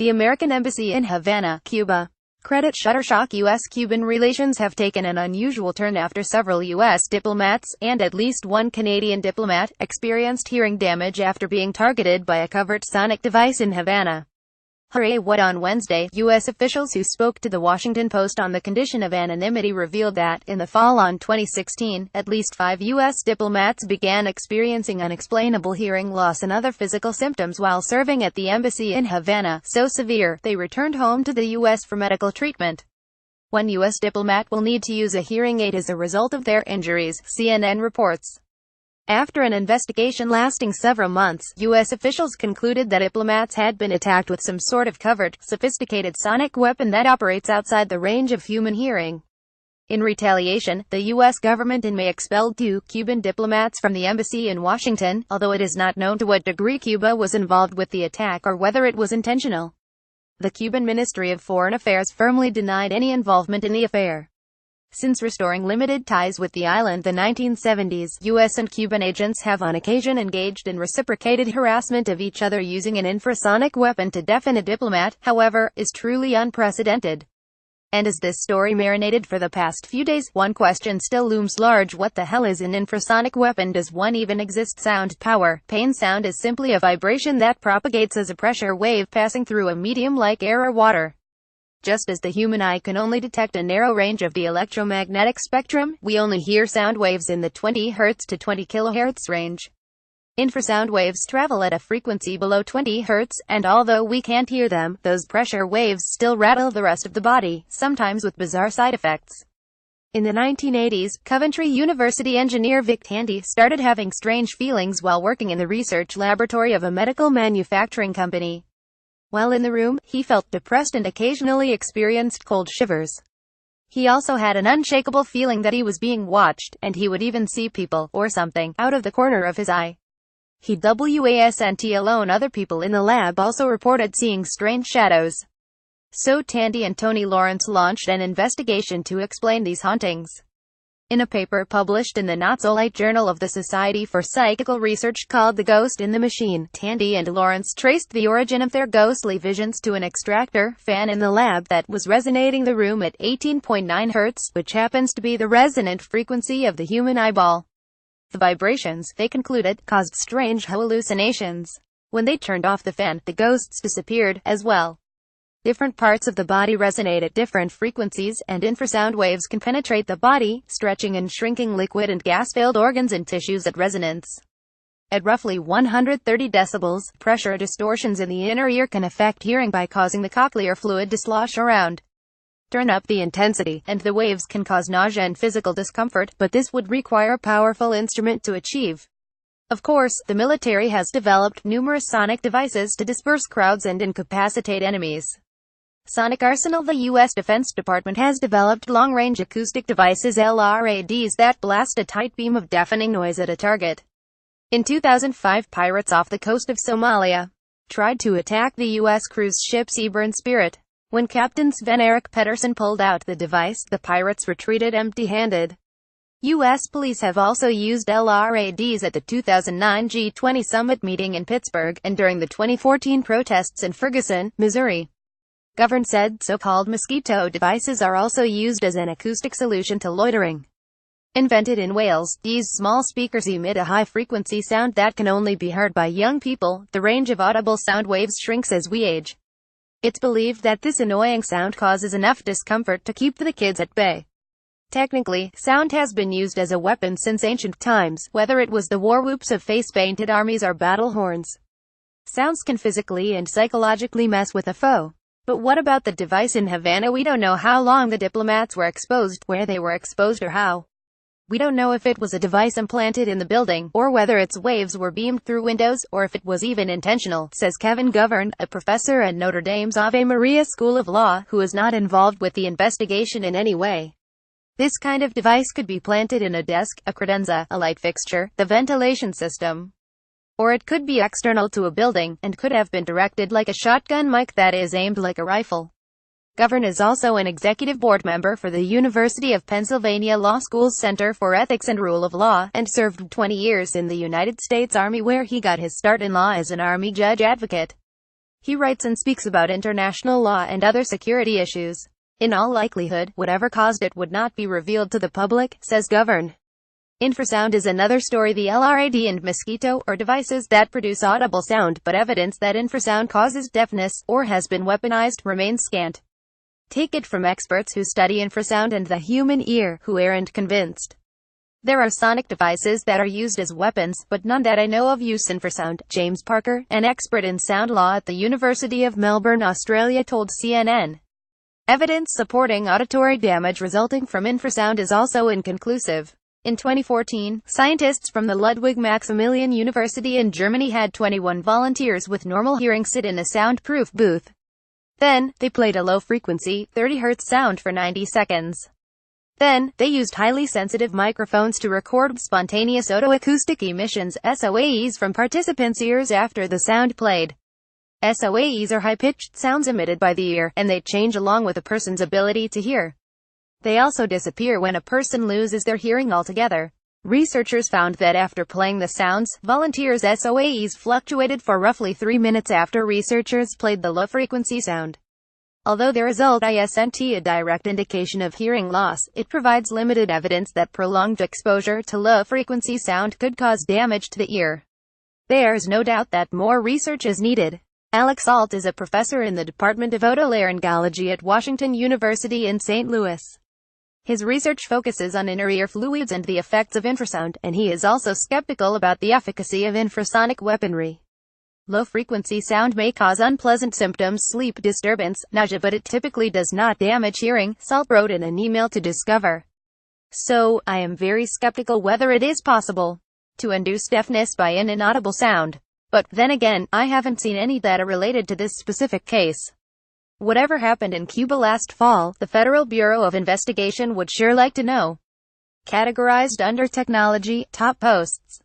The American Embassy in Havana, Cuba. Credit Shuttershock. U.S.-Cuban relations have taken an unusual turn after several U.S. diplomats, and at least one Canadian diplomat, experienced hearing damage after being targeted by a covert sonic device in Havana. Hooray! What? On Wednesday, U.S. officials who spoke to the Washington Post on the condition of anonymity revealed that, in the fall on 2016, at least 5 U.S. diplomats began experiencing unexplainable hearing loss and other physical symptoms while serving at the embassy in Havana, so severe, they returned home to the U.S. for medical treatment. One U.S. diplomat will need to use a hearing aid as a result of their injuries, CNN reports. After an investigation lasting several months, U.S. officials concluded that diplomats had been attacked with some sort of covert, sophisticated sonic weapon that operates outside the range of human hearing. In retaliation, the U.S. government in May expelled 2 Cuban diplomats from the embassy in Washington, although it is not known to what degree Cuba was involved with the attack or whether it was intentional. The Cuban Ministry of Foreign Affairs firmly denied any involvement in the affair. Since restoring limited ties with the island in the 1970s, U.S. and Cuban agents have on occasion engaged in reciprocated harassment of each other using an infrasonic weapon to deafen a diplomat, however, is truly unprecedented. And as this story marinated for the past few days, one question still looms large: what the hell is an infrasonic weapon? Does one even exist? Sound power. Pain sound is simply a vibration that propagates as a pressure wave passing through a medium like air or water. Just as the human eye can only detect a narrow range of the electromagnetic spectrum, we only hear sound waves in the 20 Hz to 20 kHz range. Infrasound waves travel at a frequency below 20 Hz, and although we can't hear them, those pressure waves still rattle the rest of the body, sometimes with bizarre side effects. In the 1980s, Coventry University engineer Vic Tandy started having strange feelings while working in the research laboratory of a medical manufacturing company. While in the room, he felt depressed and occasionally experienced cold shivers. He also had an unshakable feeling that he was being watched, and he would even see people, or something, out of the corner of his eye. He wasn't alone. Other people in the lab also reported seeing strange shadows. So Tandy and Tony Lawrence launched an investigation to explain these hauntings. In a paper published in the not-so-light Journal of the Society for Psychical Research called The Ghost in the Machine, Tandy and Lawrence traced the origin of their ghostly visions to an extractor fan in the lab that was resonating the room at 18.9 Hz, which happens to be the resonant frequency of the human eyeball. The vibrations, they concluded, caused strange hallucinations. When they turned off the fan, the ghosts disappeared, as well. Different parts of the body resonate at different frequencies, and infrasound waves can penetrate the body, stretching and shrinking liquid and gas-filled organs and tissues at resonance. At roughly 130 decibels, pressure distortions in the inner ear can affect hearing by causing the cochlear fluid to slosh around. Turn up the intensity, and the waves can cause nausea and physical discomfort, but this would require a powerful instrument to achieve. Of course, the military has developed numerous sonic devices to disperse crowds and incapacitate enemies. Sonic arsenal. The U.S. Defense Department has developed long-range acoustic devices LRADs that blast a tight beam of deafening noise at a target. In 2005, pirates off the coast of Somalia tried to attack the U.S. cruise ship Seaburn Spirit. When Captain Sven Erik Pettersson pulled out the device, the pirates retreated empty-handed. U.S. police have also used LRADs at the 2009 G20 summit meeting in Pittsburgh, and during the 2014 protests in Ferguson, Missouri. Govern said so-called mosquito devices are also used as an acoustic solution to loitering. Invented in Wales, these small speakers emit a high-frequency sound that can only be heard by young people. The range of audible sound waves shrinks as we age. It's believed that this annoying sound causes enough discomfort to keep the kids at bay. Technically, sound has been used as a weapon since ancient times, whether it was the war whoops of face-painted armies or battle horns. Sounds can physically and psychologically mess with a foe. But what about the device in Havana? We don't know how long the diplomats were exposed, where they were exposed, or how. We don't know if it was a device implanted in the building, or whether its waves were beamed through windows, or if it was even intentional, says Kevin Govern, a professor at Notre Dame's Ave Maria School of Law, who is not involved with the investigation in any way. This kind of device could be planted in a desk, a credenza, a light fixture, the ventilation system. Or it could be external to a building, and could have been directed like a shotgun mic, that is, aimed like a rifle. Govern is also an executive board member for the University of Pennsylvania Law School's Center for Ethics and Rule of Law, and served 20 years in the United States Army, where he got his start in law as an Army judge advocate. He writes and speaks about international law and other security issues. In all likelihood, whatever caused it would not be revealed to the public, says Govern. Infrasound is another story. The LRAD and mosquito are devices that produce audible sound, but evidence that infrasound causes deafness, or has been weaponized, remains scant. Take it from experts who study infrasound and the human ear, who aren't convinced. There are sonic devices that are used as weapons, but none that I know of use infrasound. James Parker, an expert in sound law at the University of Melbourne, Australia, told CNN. Evidence supporting auditory damage resulting from infrasound is also inconclusive. In 2014, scientists from the Ludwig Maximilian University in Germany had 21 volunteers with normal hearing sit in a soundproof booth. Then, they played a low-frequency, 30 Hz sound for 90 seconds. Then, they used highly sensitive microphones to record spontaneous otoacoustic emissions, SOAEs, from participants' ears after the sound played. SOAEs are high-pitched sounds emitted by the ear, and they change along with a person's ability to hear. They also disappear when a person loses their hearing altogether. Researchers found that after playing the sounds, volunteers' SOAEs fluctuated for roughly 3 minutes after researchers played the low-frequency sound. Although the result isn't a direct indication of hearing loss, it provides limited evidence that prolonged exposure to low-frequency sound could cause damage to the ear. There's no doubt that more research is needed. Alex Alt is a professor in the Department of Otolaryngology at Washington University in St. Louis. His research focuses on inner ear fluids and the effects of infrasound, and he is also skeptical about the efficacy of infrasonic weaponry. Low-frequency sound may cause unpleasant symptoms, sleep disturbance, nausea, but it typically does not damage hearing, Salt wrote in an email to Discover. So, I am very skeptical whether it is possible to induce deafness by an inaudible sound. But, then again, I haven't seen any data related to this specific case. Whatever happened in Cuba last fall, the Federal Bureau of Investigation would sure like to know. Categorized under Technology, Top Posts.